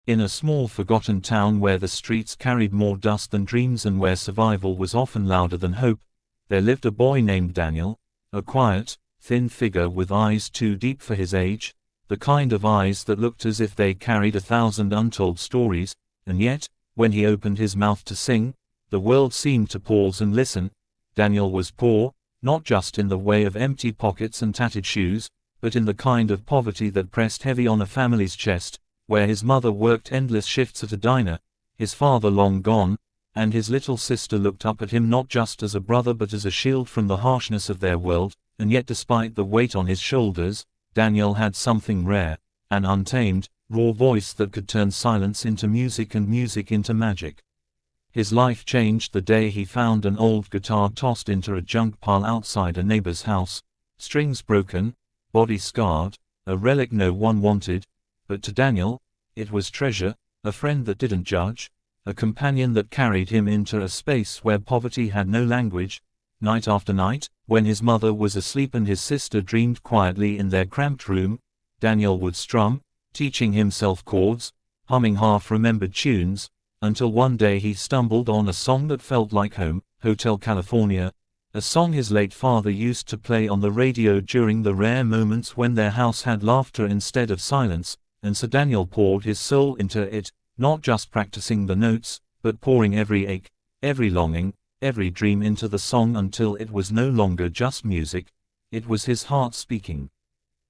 In a small forgotten town where the streets carried more dust than dreams and where survival was often louder than hope, there lived a boy named Daniel, a quiet, thin figure with eyes too deep for his age, the kind of eyes that looked as if they carried 1,000 untold stories, and yet, when he opened his mouth to sing, the world seemed to pause and listen. Daniel was poor, not just in the way of empty pockets and tattered shoes, but in the kind of poverty that pressed heavy on a family's chest, where his mother worked endless shifts at a diner, his father long gone, and his little sister looked up at him not just as a brother but as a shield from the harshness of their world. And yet despite the weight on his shoulders, Daniel had something rare, an untamed, raw voice that could turn silence into music and music into magic. His life changed the day he found an old guitar tossed into a junk pile outside a neighbor's house, strings broken, body scarred, a relic no one wanted, but to Daniel, it was treasure, a friend that didn't judge, a companion that carried him into a space where poverty had no language. Night after night, when his mother was asleep and his sister dreamed quietly in their cramped room, Daniel would strum, teaching himself chords, humming half-remembered tunes, until one day he stumbled on a song that felt like home, Hotel California, a song his late father used to play on the radio during the rare moments when their house had laughter instead of silence, and so Daniel poured his soul into it, not just practicing the notes, but pouring every ache, every longing, every dream into the song until it was no longer just music, it was his heart speaking.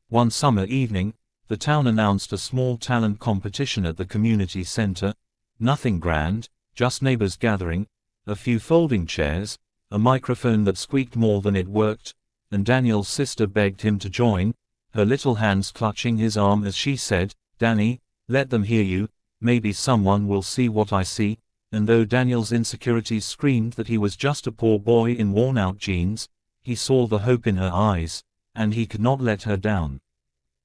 One summer evening, the town announced a small talent competition at the community center. Nothing grand, just neighbors gathering, a few folding chairs, a microphone that squeaked more than it worked, and Daniel's sister begged him to join, her little hands clutching his arm as she said, "Danny, let them hear you, maybe someone will see what I see." And though Daniel's insecurities screamed that he was just a poor boy in worn-out jeans, he saw the hope in her eyes, and he could not let her down.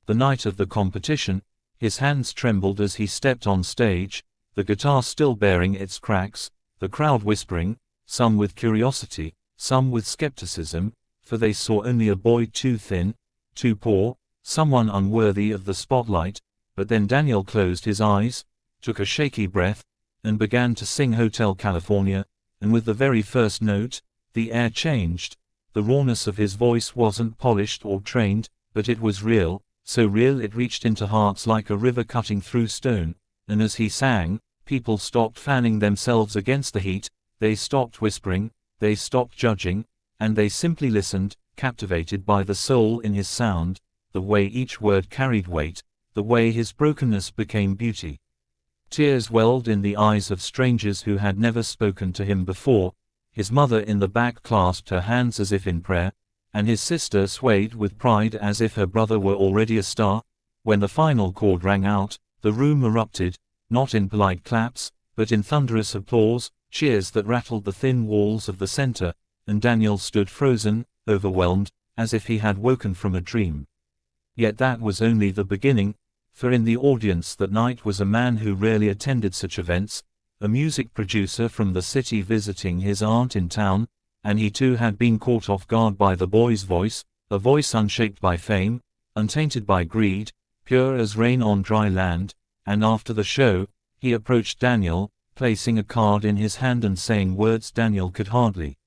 The night of the competition, his hands trembled as he stepped on stage, the guitar still bearing its cracks, the crowd whispering, some with curiosity, some with skepticism, for they saw only a boy too thin, too poor, someone unworthy of the spotlight. But then Daniel closed his eyes, took a shaky breath, and began to sing Hotel California, and with the very first note, the air changed. The rawness of his voice wasn't polished or trained, but it was real, so real it reached into hearts like a river cutting through stone, and as he sang, people stopped fanning themselves against the heat, they stopped whispering, they stopped judging, and they simply listened, captivated by the soul in his sound, the way each word carried weight, the way his brokenness became beauty. Tears welled in the eyes of strangers who had never spoken to him before. His mother in the back clasped her hands as if in prayer, and his sister swayed with pride as if her brother were already a star. When the final chord rang out, the room erupted, not in polite claps, but in thunderous applause, cheers that rattled the thin walls of the center, and Daniel stood frozen, overwhelmed, as if he had woken from a dream. Yet that was only the beginning. For in the audience that night was a man who rarely attended such events, a music producer from the city visiting his aunt in town, and he too had been caught off guard by the boy's voice, a voice unshaped by fame, untainted by greed, pure as rain on dry land. And after the show, he approached Daniel, placing a card in his hand and saying words Daniel could hardly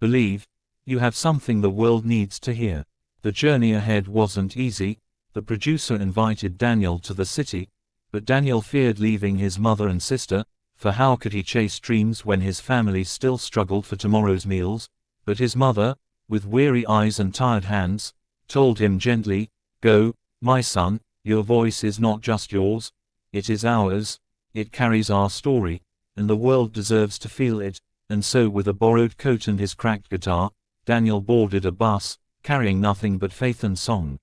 believe, "You have something the world needs to hear." The journey ahead wasn't easy. The producer invited Daniel to the city, but Daniel feared leaving his mother and sister, for how could he chase dreams when his family still struggled for tomorrow's meals? But his mother, with weary eyes and tired hands, told him gently, "Go, my son, your voice is not just yours, it is ours, it carries our story, and the world deserves to feel it." And so with a borrowed coat and his cracked guitar, Daniel boarded a bus, carrying nothing but faith and song.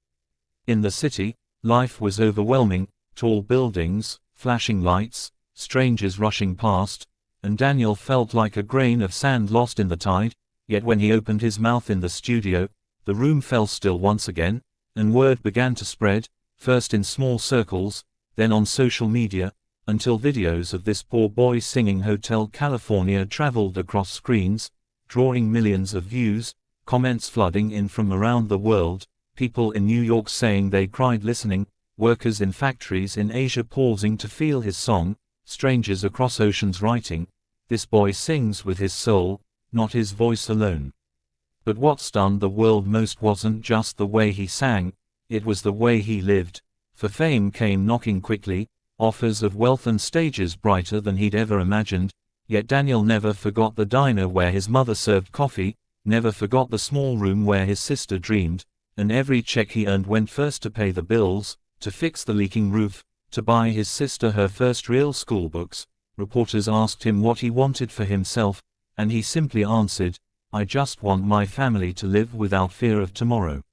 In the city, life was overwhelming, tall buildings, flashing lights, strangers rushing past, and Daniel felt like a grain of sand lost in the tide. Yet when he opened his mouth in the studio, the room fell still once again, and word began to spread, first in small circles, then on social media, until videos of this poor boy singing Hotel California traveled across screens, drawing millions of views, comments flooding in from around the world. People in New York saying they cried listening, workers in factories in Asia pausing to feel his song, strangers across oceans writing, "This boy sings with his soul, not his voice alone." But what stunned the world most wasn't just the way he sang, it was the way he lived, for fame came knocking quickly, offers of wealth and stages brighter than he'd ever imagined, yet Daniel never forgot the diner where his mother served coffee, never forgot the small room where his sister dreamed, and every check he earned went first to pay the bills, to fix the leaking roof, to buy his sister her first real school books. Reporters asked him what he wanted for himself, and he simply answered, "I just want my family to live without fear of tomorrow."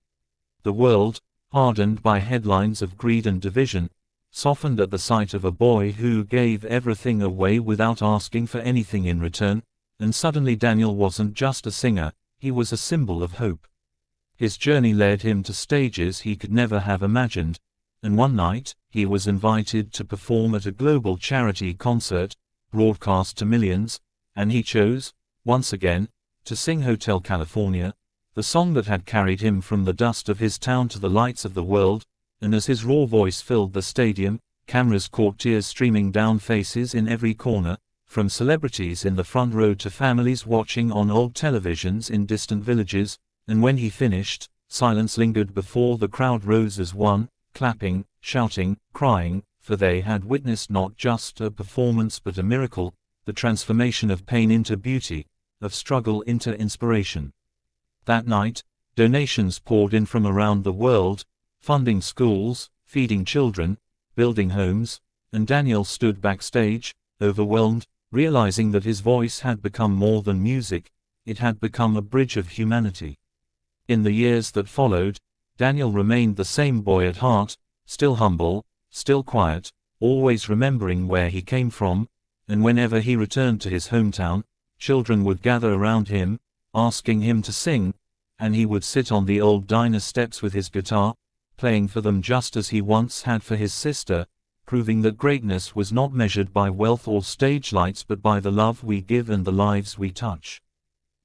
The world, hardened by headlines of greed and division, softened at the sight of a boy who gave everything away without asking for anything in return, and suddenly Daniel wasn't just a singer, he was a symbol of hope. His journey led him to stages he could never have imagined, and one night, he was invited to perform at a global charity concert, broadcast to millions, and he chose, once again, to sing Hotel California, the song that had carried him from the dust of his town to the lights of the world, and as his raw voice filled the stadium, cameras caught tears streaming down faces in every corner, from celebrities in the front row to families watching on old televisions in distant villages, and when he finished, silence lingered before the crowd rose as one, clapping, shouting, crying, for they had witnessed not just a performance but a miracle, the transformation of pain into beauty, of struggle into inspiration. That night, donations poured in from around the world, funding schools, feeding children, building homes, and Daniel stood backstage, overwhelmed, realizing that his voice had become more than music, it had become a bridge of humanity. In the years that followed, Daniel remained the same boy at heart, still humble, still quiet, always remembering where he came from, and whenever he returned to his hometown, children would gather around him, asking him to sing, and he would sit on the old diner steps with his guitar, playing for them just as he once had for his sister, proving that greatness was not measured by wealth or stage lights but by the love we give and the lives we touch.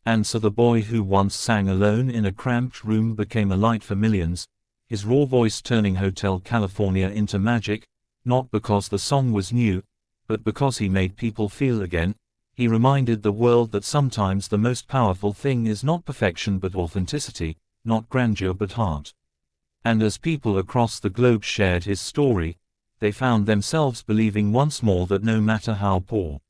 And so the boy who once sang alone in a cramped room became a light for millions, his raw voice turning Hotel California into magic, not because the song was new, but because he made people feel again. He reminded the world that sometimes the most powerful thing is not perfection but authenticity, not grandeur but heart. And as people across the globe shared his story, they found themselves believing once more that no matter how poor,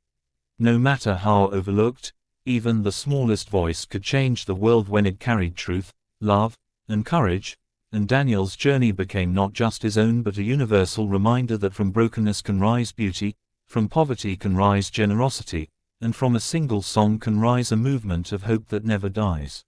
no matter how overlooked, even the smallest voice could change the world when it carried truth, love, and courage, and Daniel's journey became not just his own but a universal reminder that from brokenness can rise beauty, from poverty can rise generosity, and from a single song can rise a movement of hope that never dies.